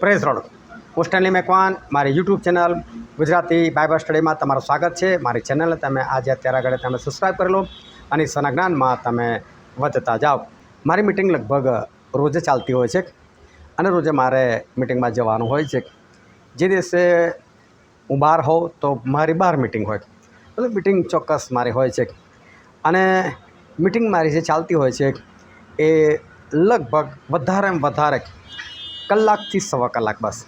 Praise road હું Stanley Macwan મારી YouTube channel Gujarati Bible સ્ટડીમાં તમારું સ્વાગત છે। મારી ચેનલને તમે આજે અત્યારે આગળ તમે સબસ્ક્રાઈબ કરી લો અને સના જ્ઞાનમાં તમે વધતા જાઓ। મારી મિટિંગ લગભગ રોજે ચાલતી હોય છે અને રોજે મારે મિટિંગમાં જવાનું હોય છે। જે દિવસે હું બહાર હોઉં તો મારી બહાર મિટિંગ હોય તો મિટિંગ ચોક્કસ મારી હોય છે અને મિટિંગ મારી જે ચાલતી હોય છે એ લગભગ વધારેમાં વધારે કલાકથી સવા કલાક બસ,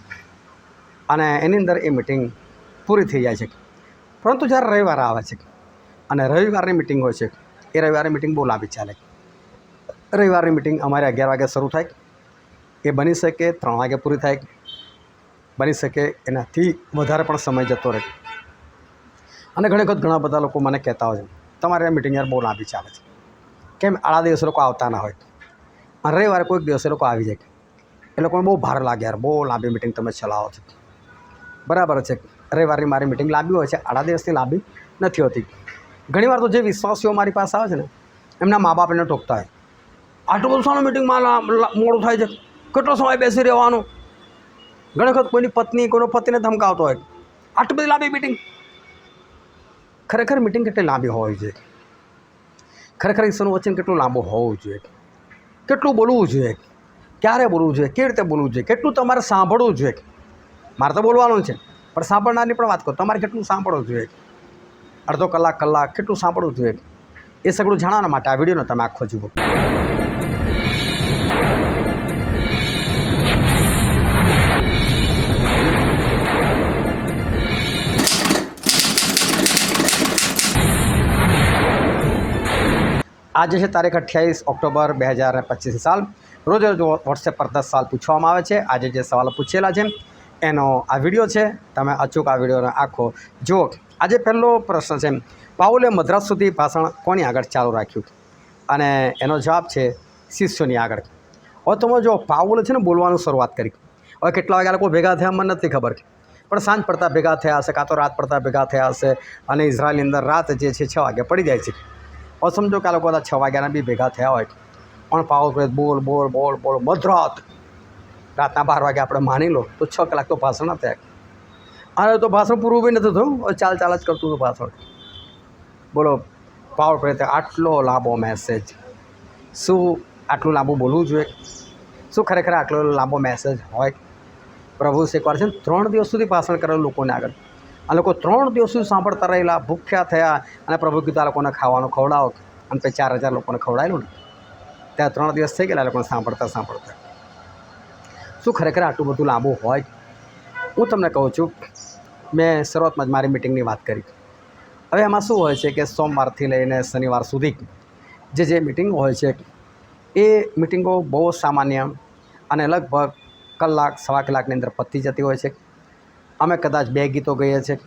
અને એની અંદર એ મિટિંગ પૂરી થઈ જાય છે। પરંતુ જ્યારે રવિવાર આવે છે અને રવિવારની મિટિંગ હોય છે એ રવિવારની મિટિંગ બહુ લાંબી ચાલે। રવિવારની મિટિંગ અમારે 11 વાગે શરૂ થાય, એ બની શકે 3 વાગે પૂરી થાય, બની શકે એનાથી વધારે પણ સમય જતો રહે। અને ઘણી વખત ઘણા બધા લોકો મને કહેતા હોય છે તમારી આ મિટિંગ યાર બહુ લાંબી ચાલે છે, કેમ આડા દિવસે લોકો આવતા ના હોય અને રવિવારે કોઈક દિવસે લોકો આવી જાય, એ લોકોને બહુ ભાર લાગે યાર બહુ લાંબી મિટિંગ તમે ચલાવો છો। બરાબર છે, રવિવારની મારી મિટિંગ લાંબી હોય છે, આડા દિવસની લાંબી નથી હોતી। ઘણીવાર તો જે વિશ્વાસીઓ મારી પાસે આવે છે ને એમના મા બાપ એને ટોકતા હોય, આટલું બધું શાનું મિટિંગમાં મોડું થાય છે, કેટલો સમય બેસી રહેવાનું। ઘણી વખત કોઈની પત્ની કોઈનો પતિને ધમકાવતો હોય આટલી બધી લાંબી મિટિંગ। ખરેખર મિટિંગ કેટલી લાંબી હોવી જોઈએ, ખરેખર ઈશ્વરનું વચન કેટલું લાંબુ હોવું જોઈએ, કેટલું બોલવું જોઈએ, ક્યારે બોલવું જોઈએ, કેવી રીતે બોલવું જોઈએ, કેટલું તમારે સાંભળવું જોઈએ। મારે તો બોલવાનું છે પણ સાંભળનારની પણ વાત કરો, તમારે કેટલું સાંભળવું જોઈએ, અડધો કલાક કલાક કેટલું સાંભળવું જોઈએ, એ સગળું જાણવા માટે આ વિડીયોનો તમે આખો જુઓ। આજે છે તારીખ 28 ઓક્ટોબર 2025 સાલ। રોજ રોજ વોટ્સએપ પર 10 સવાલ પૂછવામાં આવે છે। આજે જે સવાલો પૂછેલા છે એનો આ વિડીયો છે, તમે અચૂક આ વિડીયોનો આખો જુઓ। આજે પહેલો પ્રશ્ન છે, પાઉલે મદ્રાસ સુધી ભાષણ કોની આગળ ચાલુ રાખ્યું? અને એનો જવાબ છે શિષ્યોની આગળ। હવે તમે જો પાઉલે છે ને બોલવાનું શરૂઆત કરી, હવે કેટલા વાગ્યા લોકો ભેગા થયા મને નથી ખબર, પણ સાંજ પડતા ભેગા થયા હશે, કાં તો રાત પડતા ભેગા થયા હશે, અને ઇઝરાયલની અંદર રાત જે છે 6 વાગે પડી જાય છે। હવે સમજો કે આ લોકો 6 વાગ્યાના બી ભેગા થયા હોય પણ પાઉલ બોલ બોલ બોલ બોલ મધરાત રાતના 12 વાગે આપણે માની લો તો 6 કલાક તો ભાષણ ન થયા, અને તો ભાષણ પૂરું બી નથી થયું, ચાલ ચાલ જ કરતું હતું ભાષણ। બોલો પાવર પ્રેતે આટલો લાંબો મેસેજ, શું આટલું લાંબુ બોલવું જોઈએ? શું ખરેખર આટલો લાંબો મેસેજ હોય? પ્રભુ એકવાર છે ને 3 દિવસ સુધી ભાષણ કરેલું લોકોને આગળ, આ લોકો 3 દિવસ સુધી સાંભળતા રહેલા, ભૂખ્યા થયા, અને પ્રભુ કીધું આ લોકોને ખાવાનું ખવડાવો, અને પછી 4000 લોકોને ખવડાવેલું ને ત્યાં 3 દિવસ થઈ ગયેલા લોકોને સાંભળતા સાંભળતા। શું ખરેખર આટલું બધું લાંબુ હોય? હું તમને કહું છું, મેં શરૂઆતમાં જ મારી મિટિંગની વાત કરી। હવે એમાં શું હોય છે કે સોમવારથી લઈને શનિવાર સુધી જે મિટિંગો હોય છે એ મિટિંગો બહુ સામાન્ય અને લગભગ કલાક સવા કલાકની અંદર પતી જતી હોય છે। અમે કદાચ 2 ગીતો ગઈએ છીએ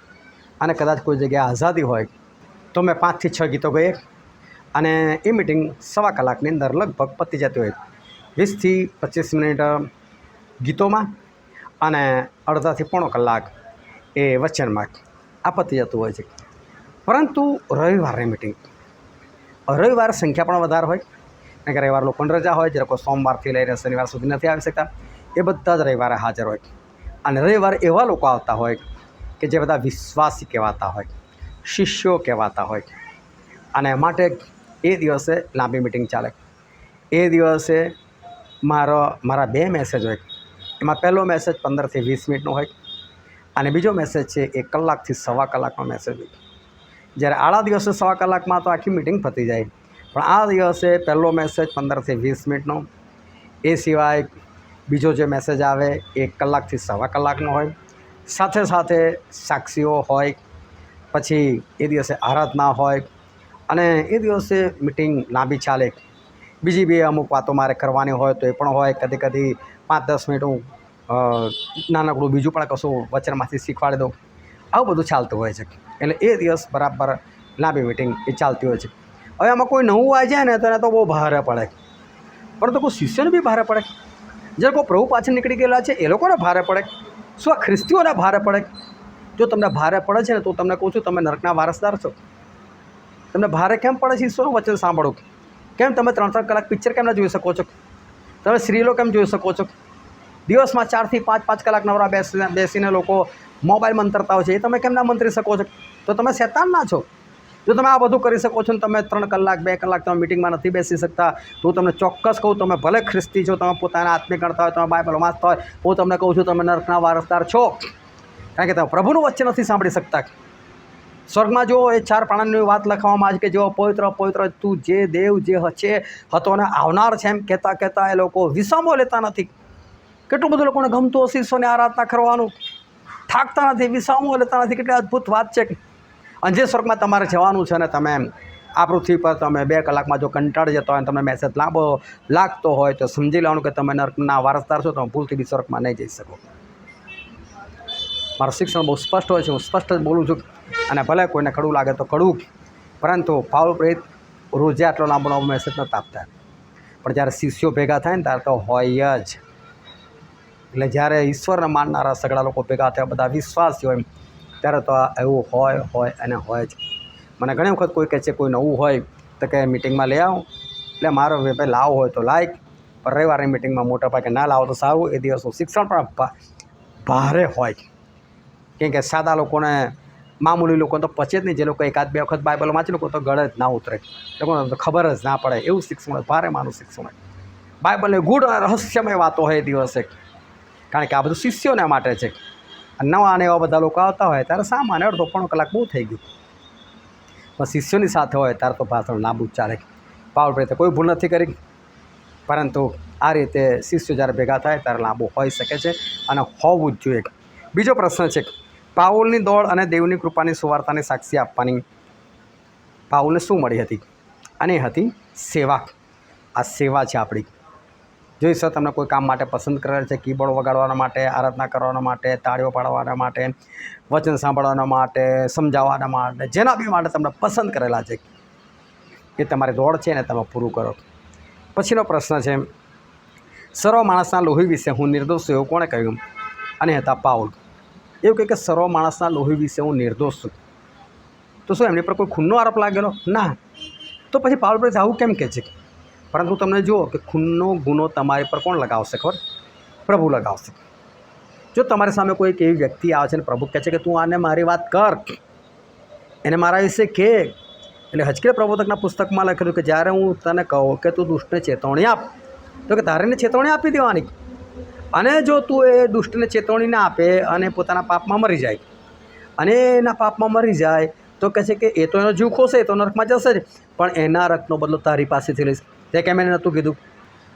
અને કદાચ કોઈ જગ્યાએ આઝાદી હોય તો મેં 5 થી 6 ગીતો ગઈએ, અને એ મિટિંગ સવા કલાકની અંદર લગભગ પતી જતી હોય, 20 થી 25 મિનિટ ગીતોમાં અને અડધાથી પોણો કલાક એ વચનમાં આ પતી જતું હોય છે। પરંતુ રવિવારની મિટિંગ, રવિવાર સંખ્યા પણ વધારે હોય, કારણ કે રવિવાર લોકોની રજા હોય, જે લોકો સોમવારથી લઈને શનિવાર સુધી નથી આવી શકતા એ બધા જ રવિવારે હાજર હોય, અને રવિવારે એવા લોકો આવતા હોય કે જે બધા વિશ્વાસી કહેવાતા હોય, શિષ્યો કહેવાતા હોય, અને માટે એ દિવસે લાંબી મિટિંગ ચાલે। એ દિવસે મારા 2 મેસેજ હોય, એમાં પહેલો મેસેજ 15 થી 20 મિનિટનો હોય અને બીજો મેસેજ છે એ કલાકથી સવા કલાકનો મેસેજ હોય। જ્યારે આડા દિવસે સવા કલાકમાં તો આખી મિટિંગ પતી જાય, પણ આ દિવસે પહેલો મેસેજ 15 થી 20 મિનિટનો, એ સિવાય બીજો જે મેસેજ આવે એ કલાકથી સવા કલાકનો હોય, સાથે સાથે સાક્ષીઓ હોય, પછી એ દિવસે આરાધના હોય, અને એ દિવસે મિટિંગ લાંબી ચાલે। બીજી બી અમુક વાતો મારે કરવાની હોય તો એ પણ હોય, કદી કદી 5-10 મિનિટ હું નાનકડું બીજું પણ કશું વચનમાંથી શીખવાડી દઉં, આવું બધું ચાલતું હોય છે। એટલે એ દિવસ બરાબર લાંબી મિટિંગ એ ચાલતી હોય છે। હવે આમાં કોઈ નવું આવી જાય ને તો એને તો બહુ ભારે પડે, પરંતુ કોઈ શિષ્યને બી ભારે પડે, જે લોકો પ્રભુ પાછળ નીકળી ગયેલા છે એ લોકોને ભારે પડે, શું આ ખ્રિસ્તીઓને ભારે પડે? જો તમને ભારે પડે છે ને તો તમને કહું છું તમે નરકના વારસદાર છો। તમને ભારે કેમ પડે છે ઈશ્વરનું વચન સાંભળો? કેમ તમે 3-3 કલાક પિક્ચર કેમ ના જોઈ શકો છો? તમે સિરિયલો કેમ જોઈ શકો છો? દિવસમાં 4 થી 5 કલાક નવરા બેસીને લોકો મોબાઈલ મંતરતા હોય છે, એ તમે કેમ ના મંતરી શકો છો? તો તમે શેતાનના છો. જો તમે આ બધું કરી શકો છો ને તમે 3 કલાક 2 કલાક તમે મિટિંગમાં નથી બેસી શકતા, તો હું તમને ચોક્કસ કહું, તમે ભલે ખ્રિસ્તી છો, તમે પોતાના આત્મિક ગણતા હોય, તમે બાઇબલ વાંચતા હોય, હું તમને કહું છું તમે નરકના વારસદાર છો. કારણ કે તમે પ્રભુનું વચ્ચે નથી સાંભળી શકતા. સ્વર્ગમાં જો એ 4 પ્રાણીની વાત લખવામાં આવે છે કે જેઓ પવિત્ર પવિત્ર તું જે દેવ જે છે હતો અને આવનાર છે એમ કહેતા એ લોકો વિસામો લેતા નથી. કેટલું બધું લોકોને ગમતું હશે ઈશ્વરની આરાધના કરવાનું, થાકતા નથી, વિસામો લેતા નથી. કેટલી અદ્ભુત વાત છે. અને જે સ્વર્ગમાં તમારે જવાનું છે ને તમે આ પૃથ્વી પર તમે 2 કલાકમાં જો કંટાળી જતો હોય અને તમને મેસેજ લાંબો લાગતો હોય તો સમજી લેવાનું કે તમે નર્કના વારસદાર છો, તમે ભૂલથી બી સ્વર્ગમાં નહીં જઈ શકો. મારું શિક્ષણ બહુ સ્પષ્ટ હોય છે, હું સ્પષ્ટ જ બોલું છું. અને ભલે કોઈને કડવું લાગે તો કડવું, પરંતુ પાઉલ પ્રેરિત રોજે આટલો લાંબો મેસેજ નહોતા આપતા. પણ જ્યારે શિષ્યો ભેગા થાય ને ત્યારે તો હોય જ. એટલે જ્યારે ઈશ્વરને માનનારા સગડા લોકો ભેગા થયા, બધા વિશ્વાસી હોય, ત્યારે તો એવું હોય અને હોય જ. મને ઘણી વખત કોઈ કહે છે કોઈ નવું હોય તો કે મિટિંગમાં લઈ આવો, એટલે મારો ભાઈ લાવો હોય તો લાયક, પણ રવિવારની મિટિંગમાં મોટા ભાગે ના લાવો તો સારું. એ દિવસનું શિક્ષણ પણ ભારે હોય, કેમ કે સાદા લોકોને મામૂલી લોકોને તો પચે જ નહીં. જે લોકો 1-2 વખત બાઇબલ વાંચે લોકો તો ગળે જ ના ઉતરે, લોકોને તો ખબર જ ના પડે. એવું શિક્ષણ હોય, ભારે માનું શિક્ષણ હોય. બાઇબલની ગૂઢ અને રહસ્યમય વાતો હોય એ દિવસે, કારણ કે આ બધું શિષ્યોને માટે છે. નવા અને એવા બધા લોકો આવતા હોય ત્યારે સામાન્ય અડધો પોણો કલાક બહુ થઈ ગયું, પણ શિષ્યોની સાથે હોય ત્યારે તો ભાષણ લાંબુ જ ચાલે. પાવલ પ્રેરિતે કોઈ ભૂલ નથી કરી, પરંતુ આ રીતે શિષ્યો જ્યારે ભેગા થાય ત્યારે લાંબુ હોઈ શકે છે અને હોવું જ જોઈએ. બીજો પ્રશ્ન છે, પાઉલની દોડ અને દેવની કૃપાની સુવાર્તાની સાક્ષી આપવાની પાઉલને શું મળી હતી? અને એ હતી સેવા. આ સેવા છે આપણી. જો ઈશ્વર તમને કોઈ કામ માટે પસંદ કરેલ છે, કીબોર્ડ વગાડવાના માટે, આરાધના કરવાના માટે, તાળીઓ પાડવાના માટે, વચન સાંભળવાના માટે, સમજાવવાના માટે, જેના બી માટે તમને પસંદ કરેલા છે, એ તમારી દોડ છે ને તમે પૂરું કરો. પછીનો પ્રશ્ન છે, સર્વ માણસના લોહી વિશે હું નિર્દોષ છું એવું કોણે કહ્યું? અને હતા પાઉલ. એવું કહે કે સર્વ માણસના લોહી વિશે હું નિર્દોષ છું. તો શું એમની પર કોઈ ખૂનનો આરોપ લાગેલો? ના. તો પછી પાઉલ પ્રેરિત આવું કેમ કહે છે? પરંતુ તમને જુઓ કે ખૂનનો ગુનો તમારી પર કોણ લગાવશે ખબર? પ્રભુ લગાવશે. જો તમારી સામે કોઈ એક એવી વ્યક્તિ આવે છે અને પ્રભુ કહે છે કે તું આને મારી વાત કર, એને મારા વિશે કહે, એટલે હજકીર પ્રબોધકના પુસ્તકમાં લખેલું કે જ્યારે હું તને કહું કે તું દુષ્ટને ચેતવણી આપ, તો કે તારે એને ચેતવણી આપી દેવાની. અને જો તું એ દુષ્ટને ચેતવણી ના આપે અને પોતાના પાપમાં મરી જાય, અને એના પાપમાં મરી જાય તો કહે છે કે એ તો એનો જીવ ખોશે, તો નરકમાં જશે જ, પણ એના રક્તનો બદલો તારી પાસેથી લઈશ. તે કેમ એને નહોતું કીધું?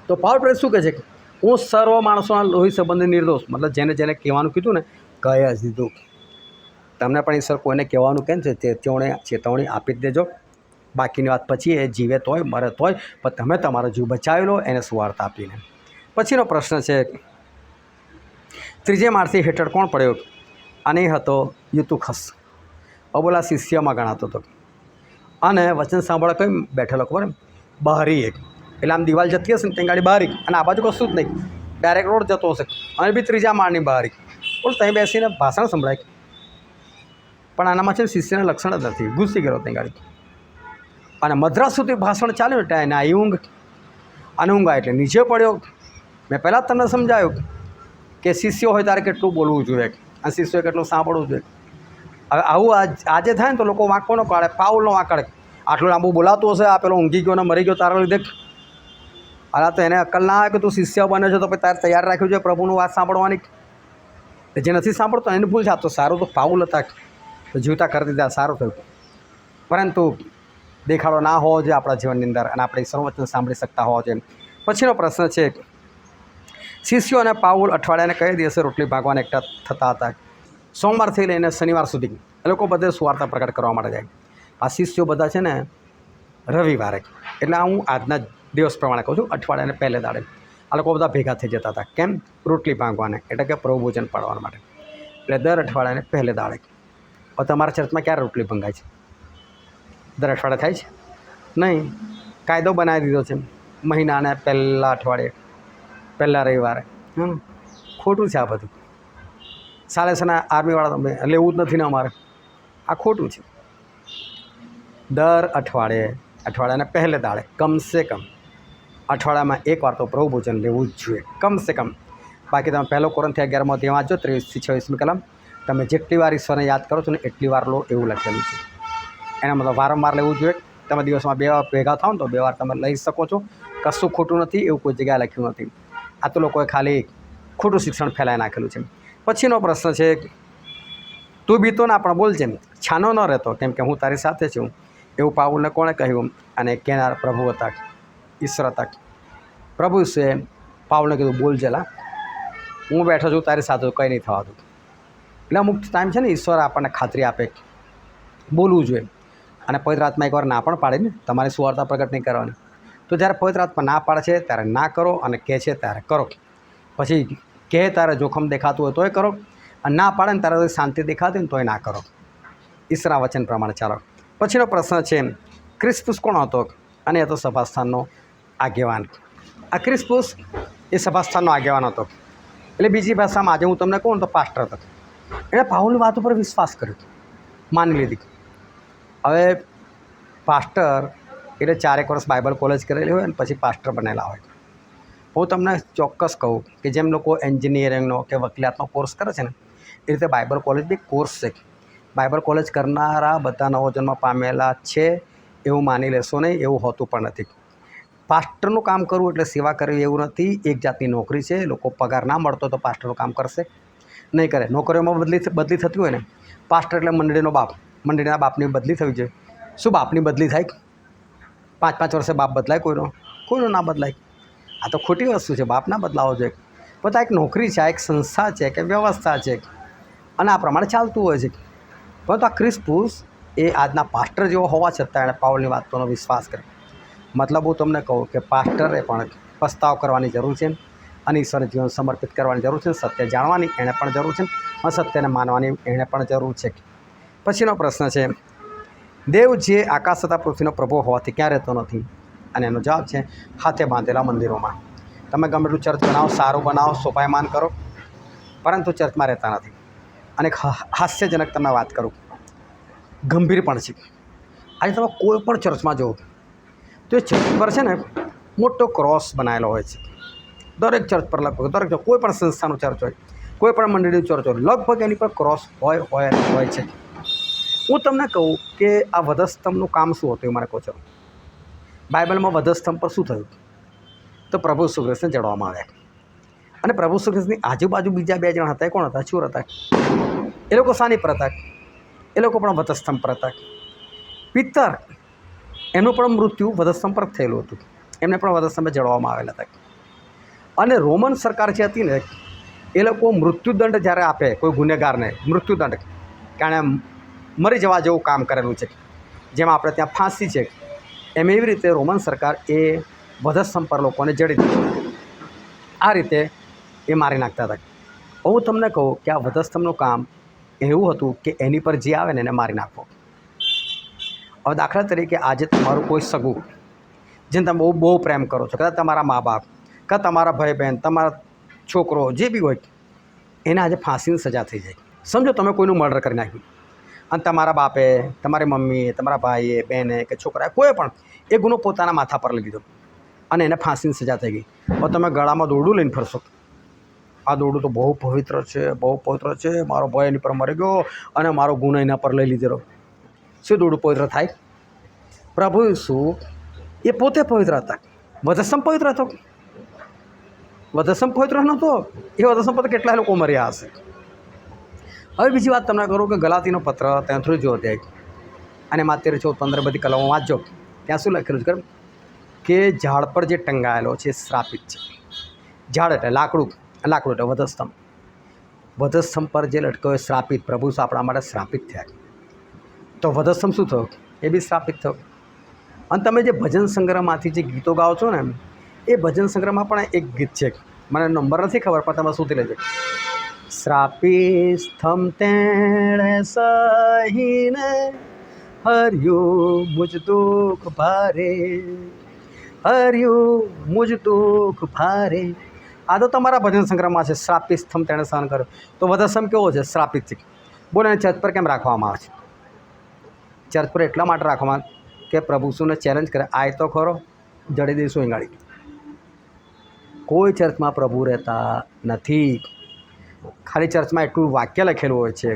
તો પાઉલ પ્રેરિત શું કહે છે? હું સર્વ માણસોના લોહી સંબંધી નિર્દોષ. મતલબ જેને જેને કહેવાનું કીધું ને કહી જ દીધું. તમને પણ ઈશ્વર કોઈને કહેવાનું કેમ છે ચેતવણી આપી જ દેજો. બાકીની વાત પછી એ જીવે તોય મરે તોય, પણ તમે તમારો જીવ બચાવી લો એને સુવાર્તા આપીને. પછીનો પ્રશ્ન છે, ત્રીજે માળથી હેઠળ કોણ પડ્યો? અને એ હતો યુતુખસ. અબોલા શિષ્યમાં ગણાતો હતો. અને વચન સાંભળવા કેમ બેઠેલો ખબર? બહારી એક. એટલે આમ દિવાલ જતી હશે ને ત્યાં ગાડી બહારી, અને આ બાજુ કશું જ નહીં, ડાયરેક્ટ રોડ જતો હશે, અને બી ત્રીજા માળની બહારી. બોલ ત્યાં બેસીને ભાષણ સંભળાય, પણ આનામાં છે શિષ્યના લક્ષણ જ નથી. ઘૂસી ગયો ત્યાં ગાડી, અને મદ્રાસ સુધી ભાષણ ચાલ્યું ને ત્યાં એને આવી ઊંઘ, અને ઊંઘ આવે એટલે નીચે પડ્યો. મેં પહેલાં જ તમને સમજાવ્યું કે શિષ્યો હોય ત્યારે કેટલું બોલવું જોઈએ અને શિષ્યોએ કેટલું સાંભળવું જોઈએ. હવે આવું આજે થાય ને તો લોકો વાંકો ન કાઢે, પાઉલ ન વાંકાડે. આટલું લાંબુ બોલાતું હશે, આ પેલો ઊંઘી ગયો ને મરી ગયો તારા લીધે. અલા તો એને અક્કલ ના આવે કે તું શિષ્ય બને છે તો પછી તારે તૈયાર રાખ્યું છે પ્રભુનું વાત સાંભળવાની. જે નથી સાંભળતો એને ભૂલ છે. તો સારું તો પાઉલ હતા, તો જીવતા કરી દીધા, સારું થયું. પરંતુ દેખાડો ના હોવો જોઈએ આપણા જીવનની અંદર, અને આપણે સર્વવચન સાંભળી શકતા હોવા જોઈએ. પછીનો પ્રશ્ન છે, શિષ્યો અને પાઉલ અઠવાડિયાને કઈ દિવસે રોટલી ભાગવાને એકઠા થતા હતા? સોમવારથી લઈને શનિવાર સુધી એ લોકો બધે સુવાર્તા પ્રગટ કરવા માટે જાય. આ શિષ્યો બધા છે ને રવિવારે, એટલે હું આજના દિવસ પ્રમાણે કહું છું, અઠવાડિયાને પહેલે દાડે આ લોકો બધા ભેગા થઈ જતા હતા. કેમ? રોટલી ભાંગવાને, એટલે કે પ્રભુ ભોજન પાડવા માટે. એટલે દર અઠવાડિયાને પહેલે દાડે. હવે તમારા ચર્ચમાં ક્યારે રોટલી ભંગાય છે? દર અઠવાડિયે થાય છે? નહીં. કાયદો બનાવી દીધો છે મહિનાને પહેલાં અઠવાડિયે, પહેલાં રવિવારે. ખોટું છે આ બધું. સાલેસના આર્મીવાળા લેવું જ નથી ને અમારે, આ ખોટું છે. દર અઠવાડિયાને પહેલે દાડે કમસે કમ અઠવાડિયામાં 1 વાર તો પ્રભુ ભોજન લેવું જ જોઈએ, કમસે કમ. બાકી તમે પહેલો કોરિન્થીય 11મો અધ્યાય વાંચો 23-26મી કલમ. તમે જેટલી વાર ઈશ્વરને યાદ કરો છો ને એટલી વાર લો એવું લખેલું છે. એના મતલબ વારંવાર લેવું જોઈએ. તમે દિવસમાં 2 વાર ભેગા થાવ ને તો 2 વાર તમે લઈ શકો છો. કશું ખોટું નથી, એવું કોઈ જગ્યાએ લખ્યું નથી. આ તો લોકોએ ખાલી ખોટું શિક્ષણ ફેલાઈ નાખેલું છે. પછીનો પ્રશ્ન છે, તું બીતો ના પણ બોલ છે, છાનો ન રહેતો કેમ કે હું તારી સાથે છું. એવું પાઉલને કોણે કહ્યું? અને કહેનાર પ્રભુ હતા, ઈશ્વર હતા. પ્રભુ ઈસુએ પાઉલને કીધું, બોલ જેલા, હું બેઠો છું તારી સાથે, કંઈ નહીં થવાતું. એટલે અમુક ટાઈમ છે ને ઈશ્વર આપણને ખાતરી આપે બોલવું જોઈએ. અને પવિત્ર આત્મા એકવાર ના પણ પાડે ને, તમારી સુવાર્તા પ્રગટ નહીં કરવાની. તો જ્યારે પવિત્ર આત્મા ના પાડે છે ત્યારે ના કરો, અને કહે છે ત્યારે કરો. પછી કહે ત્યારે જોખમ દેખાતું હોય તોય કરો, અને ના પાડે ને ત્યારે શાંતિ દેખાતી હોય ને તોય ના કરો. ઈશ્વરના વચન પ્રમાણે ચાલો. પછીનો પ્રશ્ન છે, ક્રિસ્પુસ કોણ હતો? અને એ તો સભાસ્થાનનો આગેવાન. આ ક્રિસ્પુસ એ સભાસ્થાનનો આગેવાન હતો. એટલે બીજી ભાષામાં આજે હું તમને કહું તો પાસ્ટર હતો. એણે પાઉલની વાત ઉપર વિશ્વાસ કર્યો, માની લીધી. હવે પાસ્ટર એટલે 4 વર્ષ બાઇબલ કોલેજ કરેલી હોય અને પછી પાસ્ટર બનેલા હોય. હું તમને ચોક્કસ કહું કે જેમ લોકો એન્જિનિયરિંગનો કે વકીલાતનો કોર્સ કરે છે ને, એ રીતે બાઇબલ કોલેજ બી કોર્સ છે. બાઇબલ કોલેજ કરનારા બધા નવો જન્મ પામેલા છે એવું માની લેશો નહીં, એવું હોતું પણ નથી. પાસ્ટરનું કામ કરવું એટલે સેવા કરવી એવું નથી. એક જાતની નોકરી છે. લોકો પગાર ના મળતો તો પાસ્ટરનું કામ કરશે નહીં કરે. નોકરીઓમાં બદલી થતી હોય ને, પાસ્ટર એટલે મંડળીનો બાપ, મંડળીના બાપની બદલી થવી જોઈએ. શું બાપની બદલી થાય? 5-5 વર્ષે બાપ બદલાય? કોઈનો ના બદલાય. આ તો ખોટી વસ્તુ છે. બાપ ના બદલાવો જોઈએ. પણ આ એક નોકરી છે, આ એક સંસ્થા છે કે વ્યવસ્થા છે, અને આ પ્રમાણે ચાલતું હોય છે. પરંતુ આ ક્રિસ્પુસ એ આજના પાસ્ટર જેવો હોવા છતાં એણે પાઉલની વાતોનો વિશ્વાસ કર્યો. મતલબ હું તમને કહું કે પાસ્ટરે પણ પસ્તાવ કરવાની જરૂર છે, અને ઈશ્વરને જીવન સમર્પિત કરવાની જરૂર છે. સત્ય જાણવાની એણે પણ જરૂર છે, અને સત્યને માનવાની એણે પણ જરૂર છે. પછીનો પ્રશ્ન છે, દેવ જે આકાશ તથા પૃથ્વીનો પ્રભુ હોવાથી ક્યાં રહેતો નથી? અને એનો જવાબ છે, હાથે બાંધેલા મંદિરોમાં. તમે ગમે એટલું ચર્ચ બનાવો, સારું બનાવો, શોભાયમાન કરો, પરંતુ ચર્ચમાં રહેતા નથી. અને હાસ્યજનક તમે વાત કરું, ગંભીર પણ છે. આજે તમે કોઈ પણ ચર્ચમાં જુઓ તો એ ચર્ચ પર છે ને મોટો ક્રોસ બનાવેલો હોય છે. દરેક ચર્ચ પર લગભગ દરેક કોઈ પણ સંસ્થાનું ચર્ચ હોય, કોઈ પણ મંડળીનું ચર્ચ હોય, લગભગ એની પર ક્રોસ હોય છે. હું તમને કહું કે આ વધસ્તંભનું કામ શું હતું એ મને કહો છો. બાઇબલમાં વધસ્તંભ પર શું થયું? તો પ્રભુ ઈસુ ખ્રિસ્તને જડવામાં આવ્યા. અને પ્રભુ ઈસુ ખ્રિસ્તની આજુબાજુ બીજા 2 જણ હતા. એ કોણ હતા? ચોર હતા. એ લોકો શાની પર હતા? એ લોકો પણ વધસ્તંભ પર હતા. પિત્તર, એમનું પણ મૃત્યુ વધસ્તંભ પર થયેલું હતું. એમને પણ વધસ્તંભે જડવામાં આવેલા હતા. અને રોમન સરકાર જે હતી ને, એ લોકો મૃત્યુદંડ જ્યારે આપે કોઈ ગુનેગારને, મૃત્યુદંડ કારણ મરી જવા જેવું કામ કરેલું છે, જેમાં આપણે ત્યાં ફાંસી છે, એમ એવી રીતે રોમન સરકાર એ વધસ્તંભ પર લોકોને જડી દીધું. આ રીતે એ મારી નાખતા હતા. હું તમને કહું કે આ વધસ્તંભનું કામ એવું હતું કે એની પર જે આવે ને એને મારી નાખવો. હવે દાખલા તરીકે આજે તમારું કોઈ સગું જેને તમે બહુ પ્રેમ કરો છો, કદાચ તમારા મા બાપ, કદાચ તમારા ભાઈ બહેન, તમારા છોકરો, જે બી હોય, એને આજે ફાંસીની સજા થઈ જાય. સમજો તમે કોઈનું મર્ડર કરી નાખ્યું, અને તમારા બાપે, તમારી મમ્મીએ, તમારા ભાઈએ, બહેને કે છોકરાએ કોઈ પણ એ ગુનો પોતાના માથા પર લઈ લીધો, અને એને ફાંસીની સજા થઈ ગઈ. તો તમે ગળામાં દોરડું લઈને ફરશો. આ દોરડું તો બહુ પવિત્ર છે, બહુ પવિત્ર છે, મારો ભાઈ એની પર મરી ગયો અને મારો ગુનો એના પર લઈ લીધેલો. શું દોરડું પવિત્ર થાય? પ્રભુ ઈસુ એ પોતે પવિત્ર હતા. વધસ્તંભ પવિત્ર હતો? વધસ્તંભ પવિત્ર નહોતો. એ વધસ્તંભ પર કેટલાય લોકો મર્યા હશે. હવે બીજી વાત તમને કરું કે ગલાતીનો પત્ર 33 અધ્યાય અને 13, 14, 15 બધી કલમો વાંચજો. ત્યાં શું લખેલું છે કે ઝાડ પર જે ટંગાયેલો છે શ્રાપિત છે. ઝાડ એટલે લાકડું એટલે વધસ્તંભ. વધસ્તંભ પર જે લટક્યો એ શ્રાપિત. પ્રભુ આપણા માટે શ્રાપિત થયા. તો વધસ્તંભ શું થયો? એ બી શ્રાપિત થયો. અને તમે જે ભજન સંગ્રહમાંથી જે ગીતો ગાઓ છો ને, એ ભજન સંગ્રહમાં પણ એક ગીત છે, મને નંબર નથી ખબર, પણ તમે શોધી લેજો. શ્રાપિત સ્તંભ તેણે સહીને હર્યું મુજ દુઃખ ભારે, હર્યું મુજ દુઃખ ભારે. આ તો તમારા ભજન સંગ્રહમાં છે. શ્રાપિત સ્તંભ તેણે સહન કર્યો. તો વધસ્તંભ કેવો છે? શ્રાપિત છે. બોલો, એને ચર્ચ પર કેમ રાખવામાં આવે છે? ચર્ચ પર એટલા માટે રાખવામાં કે પ્રભુ ઈસુને ચેલેન્જ કરે, આય તો ખરો, જડી દઈશું એંગાડી. કોઈ ચર્ચમાં પ્રભુ રહેતા નથી. ખાલી ચર્ચમાં એટલું વાક્ય લખેલું હોય છે,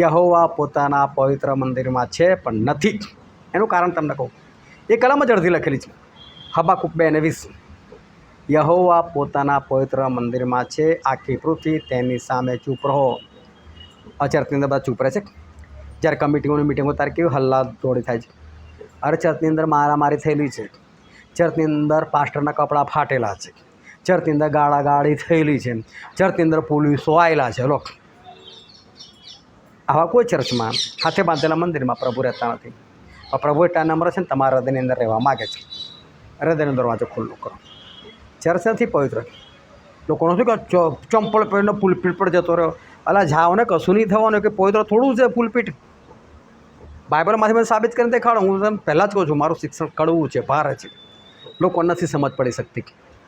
યહોવા પોતાના પવિત્ર મંદિરમાં છે પણ નથી. એનું કારણ તમને કહું, એ કલમ જ અડધી લખેલી છે, હબાકુક 2:20. યહોવા પોતાના પવિત્ર મંદિરમાં છે, આખી પૃથ્વી તેની સામે ચૂપ રહો. ચર્ચની અંદર બધા ચૂપ રહે છે. જ્યારે કમિટીઓની મિટિંગો ત્યારે કેવી હલ્લા દોડી થાય છે. અરે ચર્ચની અંદર મારામારી થયેલી છે, ચર્ચની અંદર પાસ્ટરના કપડાં ફાટેલા છે, ચર્ચની અંદર ગાળાગાળી થયેલી છે, ચર્ચની અંદર પોલીસો આવેલા છે. લોક આવા કોઈ ચર્ચમાં હાથે બાંધેલા મંદિરમાં પ્રભુ રહેતા નથી. પ્રભુ એટલા નમ્ર છે ને તમારા હૃદયની અંદર રહેવા માગે છે. હૃદયનો દરવાજો ખુલ્લો કરો. ચર્ચ નથી પવિત્ર. લોકોનો શું કે ચંપલ પહેરીને પુલપીટ પર જતો રહ્યો. અલા જાઓ ને, કશું નહીં થવાનું કે પવિત્ર થોડું છે પુલપીટ. બાઇબલમાંથી મને સાબિત કરીને દેખાડો. હું તમને પહેલાં જ કહું છું, મારું શિક્ષણ કડવું છે, ભારે છે. લોકો નથી સમજ પડી શકતી,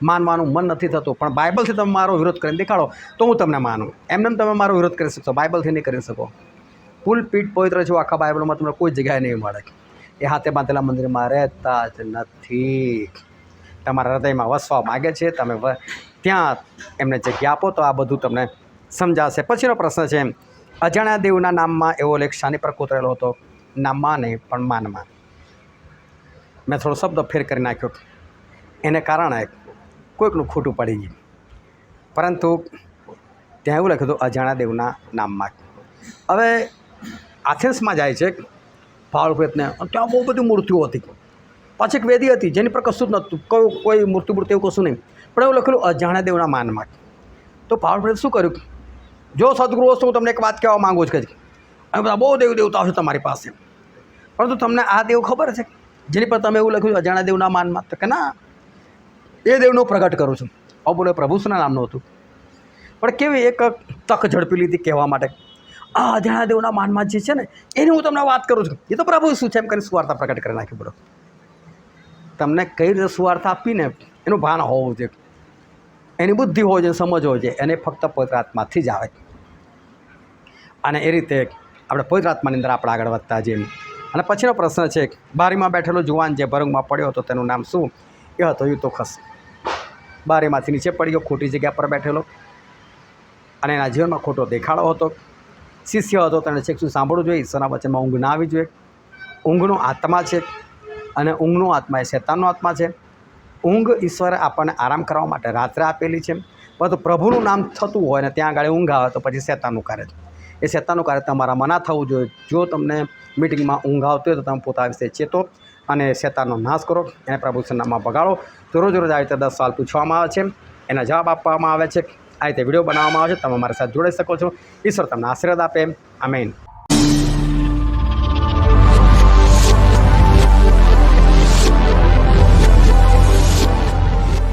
માનવાનું મન નથી થતું. પણ બાઇબલથી તમે મારો વિરોધ કરીને દેખાડો તો હું તમને માનું. એમને તમે મારો વિરોધ કરી શકશો, બાઇબલથી નહીં કરી શકો. પુલપીટ પવિત્ર છે આખા બાઇબલમાં તમને કોઈ જગ્યાએ નહીં મળે. એ હાથે બાંધેલા મંદિરમાં રહેતા જ નથી. તમારા હૃદયમાં વસવા માગે છે, તમે ત્યાં એમને જગ્યા આપો તો આ બધું તમને સમજાશે. પછીનો પ્રશ્ન છે, અજાણ્યા દેવના નામમાં એવો લેખ શાની પર કોતરેલો હતો? નામમાં નહીં પણ માનમાં. મેં થોડો શબ્દ ફેર કરી નાખ્યો, એને કારણે કોઈકનું ખોટું પડી ગયું. પરંતુ ત્યાં એવું લખ્યું હતું અજાણ્યા દેવના નામમાં. હવે આથેન્સમાં જાય છે પાવળ પ્રયત્ન, ત્યાં બહુ બધી મૂર્તિઓ હતી. પાછી એક વેદી હતી જેની પર કશું જ નહોતું, કોઈ મૂર્તિ એવું કશું નહીં. પણ એવું લખેલું અજાણ્યા દેવના માનમાં. તો પાવળ પ્રયત્ન શું કર્યું? જો સદગુરુ વસ્તુ હું તમને એક વાત કહેવા માગું છું કે અમે બધા બહુ દેવતાઓ છે તમારી પાસે, પરંતુ તમને આ દેવ ખબર છે જેની પર તમે એવું લખ્યું અજાણ્યા દેવના માનમાં? તો કે ના, એ દેવનો પ્રગટ કરું છું. આવું બોલે. પ્રભુ શુંના નામનું હતું? પણ કેવી એક તક ઝડપી લીધી કહેવા માટે, આ અજાણ્યા દેવના માનમાં જે છે ને એની હું તમને વાત કરું છું. એ તો પ્રભુ શું છે એમ કરીને સુવાર્તા પ્રગટ કરી નાખી. બોલો, તમને કઈ રીતે સુવાર્તા આપીને એનું ભાન હોવું જોઈએ, એની બુદ્ધિ હોવી જોઈએ, સમજ હોવી જોઈએ. એને ફક્ત પવિત્ર આત્માથી જ આવે. અને એ રીતે આપણે પવિત્ર આત્માની અંદર આપણે આગળ વધતા જઈએ. અને પછીનો પ્રશ્ન છે, બારીમાં બેઠેલો જુવાન જે ભરંગમાં પડ્યો હતો તેનું નામ શું? એ હતો યુતોખસ. બારીમાંથી નીચે પડી ગયો, ખોટી જગ્યા પર બેઠેલો, અને એના જીવનમાં ખોટો દેખાડો હતો. શિષ્ય હતો, તેણે છેક શું સાંભળવું જોઈએ, ઈશ્વરના વચનમાં ઊંઘ ના આવી જોઈએ. ઊંઘનો આત્મા છે, અને ઊંઘનો આત્મા એ શેતાનનો આત્મા છે. ઊંઘ ઈશ્વરે આપણને આરામ કરવા માટે રાત્રે આપેલી છે. પરંતુ પ્રભુનું નામ થતું હોય ને ત્યાં આગળ ઊંઘ આવે તો પછી શેતાનનું કાર્ય છે. એ શેતાનનું કાર્ય તમારામાં ના થવું જોઈએ. જો તમને મિટિંગમાં ઊંઘ આવતી હોય તો તમે પોતા વિશે ચેતો અને શેતાનનો નાશ કરો, એને પ્રભુના નામમાં બગાડો. તો રોજ આવી રીતે 10 સવાલ પૂછવામાં આવે છે, એના જવાબ આપવામાં આવે છે. આ રીતે વિડીયો બનાવવામાં આવે છે. તમે મારી સાથે જોડાઈ શકો છો. ઈશ્વર તમને આશીર્વાદ આપે. આમેન.